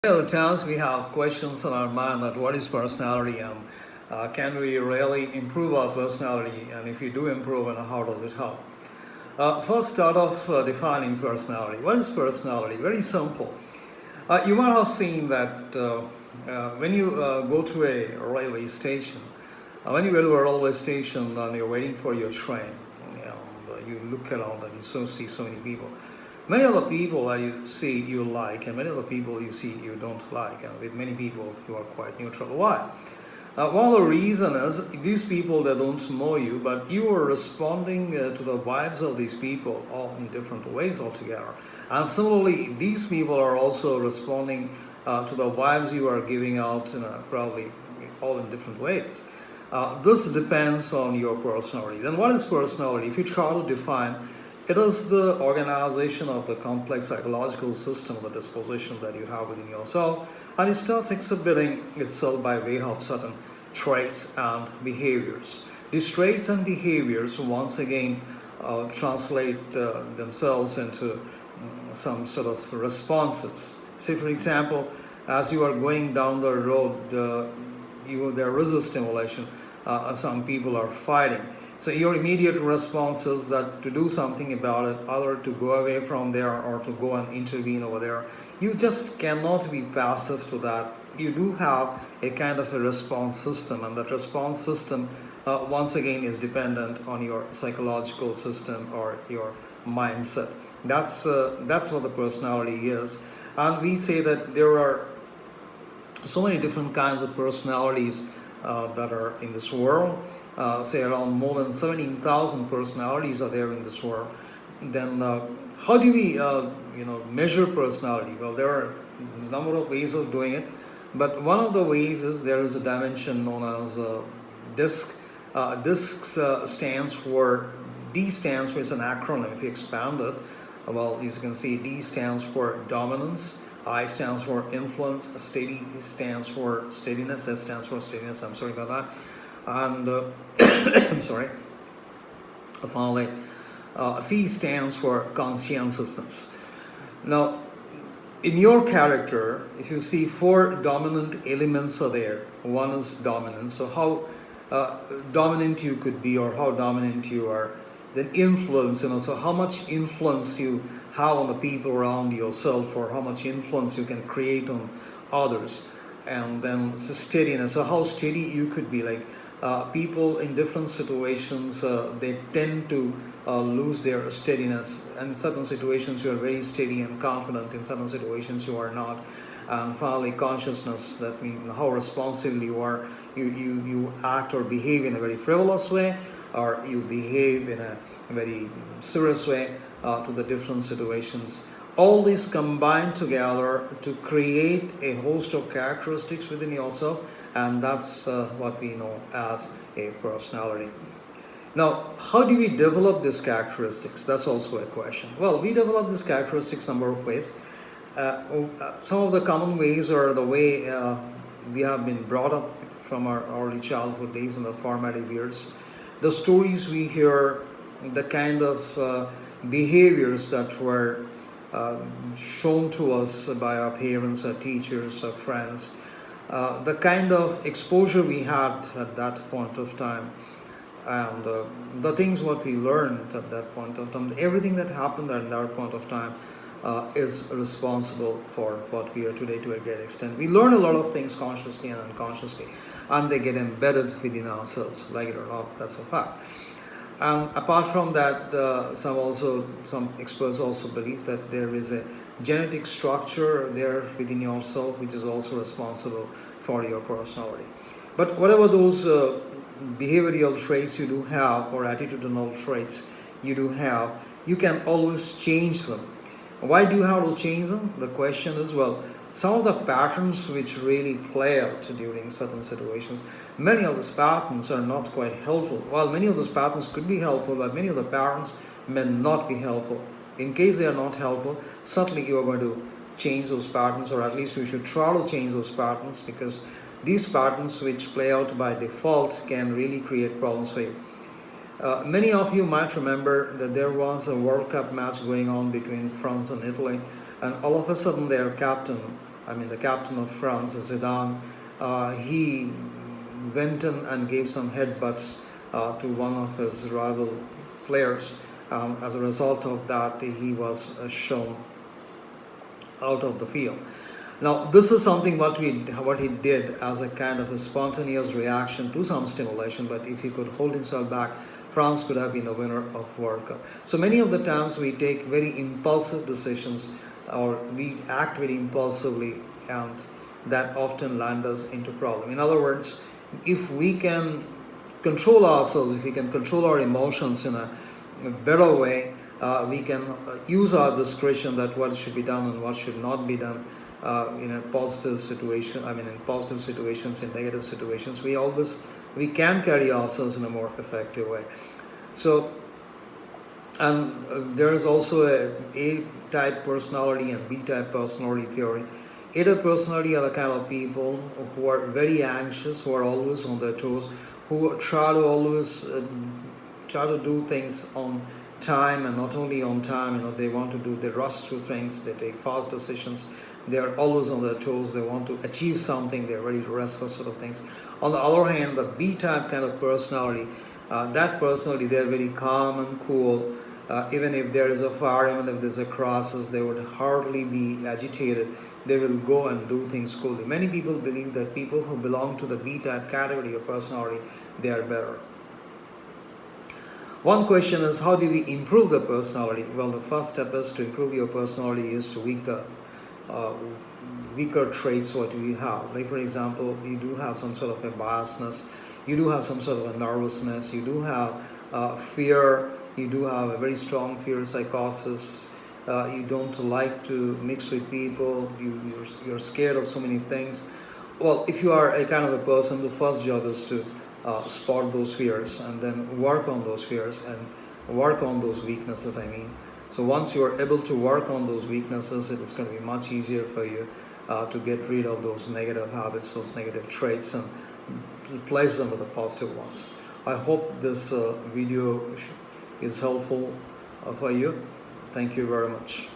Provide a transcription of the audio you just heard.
Many other times we have questions in our mind that what is personality and can we really improve our personality, and if you do improve, and how does it help? First, start off defining personality. What is personality? Very simple. You might have seen that when you go to a railway station, when you go to a railway station and you're waiting for your train, you look around and see so many people. Many of the people that you see you like, and many of the people you see you don't like, and with many people you are quite neutral. Why? One of the reason is these people, they don't know you, but you are responding to the vibes of these people all in different ways altogether. And similarly, these people are also responding to the vibes you are giving out, probably all in different ways. This depends on your personality. Then what is personality? If you try to define, it is the organization of the complex psychological system of the disposition that you have within yourself, and it starts exhibiting itself by way of certain traits and behaviors. These traits and behaviors once again translate themselves into some sort of responses. Say, for example, as you are going down the road, there is a stimulation. Some people are fighting. So your immediate response is that to do something about it, either to go away from there or to go and intervene over there. You just cannot be passive to that. You do have a kind of a response system, and that response system once again is dependent on your psychological system or your mindset. That's what the personality is. And we say that there are so many different kinds of personalities that are in this world. Say around more than 17,000 personalities are there in this world. Then how do we measure personality? Well, there are a number of ways of doing it, but one of the ways is there is a dimension known as DISC. DISC stands for, D stands for, it's an acronym. If you expand it, well, you can see D stands for dominance, I stands for influence, steady stands for steadiness, S stands for steadiness, I'm sorry about that. And I'm sorry, finally, C stands for conscientiousness. Now, in your character, if you see four dominant elements are there, one is dominance. So how dominant you could be, or how dominant you are. Then influence, so how much influence you have on the people around yourself, or how much influence you can create on others. And then steadiness, so how steady you could be. Like people in different situations, they tend to lose their steadiness. In certain situations you are very steady and confident, in certain situations you are not. And finally, consciousness, that means how responsibly you are. You act or behave in a very frivolous way, or you behave in a very serious way to the different situations. All these combine together to create a host of characteristics within yourself, and that's what we know as a personality. Now, how do we develop these characteristics? That's also a question. Well, we develop these characteristics number of ways. Some of the common ways are the way we have been brought up from our early childhood days in the formative years. The stories we hear, the kind of behaviors that were shown to us by our parents, our teachers, our friends, the kind of exposure we had at that point of time, and the things what we learned at that point of time, everything that happened at that point of time is responsible for what we are today to a great extent. We learn a lot of things consciously and unconsciously, and they get embedded within ourselves, like it or not, that's a fact. And apart from that, some experts also believe that there is a genetic structure there within yourself which is also responsible for your personality. But whatever those behavioral traits you do have, or attitudinal traits you do have, you can always change them. Why do you have to change them? The question is, well, some of the patterns which really play out during certain situations, many of those patterns are not quite helpful. While many of those patterns could be helpful, but many of the patterns may not be helpful. In case they are not helpful, certainly you are going to change those patterns, or at least you should try to change those patterns, because these patterns which play out by default can really create problems for you. Many of you might remember that there was a World Cup match going on between France and Italy, and all of a sudden their captain I mean the captain of France, Zidane, he went in and gave some headbutts to one of his rival players. As a result of that, he was shown out of the field. Now, this is something what he did as a kind of a spontaneous reaction to some stimulation. But if he could hold himself back, France could have been the winner of World Cup. So many of the times we take very impulsive decisions, or we act very impulsively, and that often land us into problem. In other words, if we can control ourselves, if we can control our emotions in a better way, we can use our discretion that what should be done and what should not be done in a positive situation. I mean, in positive situations, in negative situations, we can carry ourselves in a more effective way. So, and there is also a type personality and B-type personality theory. A-type personality are the kind of people who are very anxious, who are always on their toes, who try to always try to do things on time, and not only on time, they rush through things, they take fast decisions, they are always on their toes, they want to achieve something, they're very restless sort of things. On the other hand, the B-type kind of personality, they're very calm and cool. Even if there is a fire, even if there's a crisis, they would hardly be agitated. They will go and do things coolly. Many people believe that people who belong to the B-type category of personality, they are better. One question is, how do we improve the personality? Well, the first step is to improve your personality is to weak the weaker traits what you have. Like for example, you do have some sort of a biasness, you do have some sort of a nervousness, you do have fear, you do have a very strong fear psychosis, you don't like to mix with people, you're scared of so many things. Well, if you are a kind of a person, the first job is to spot those fears and then work on those fears and work on those weaknesses, So once you are able to work on those weaknesses, it is going to be much easier for you to get rid of those negative habits, those negative traits, and replace them with the positive ones. I hope this video is helpful for you. Thank you very much.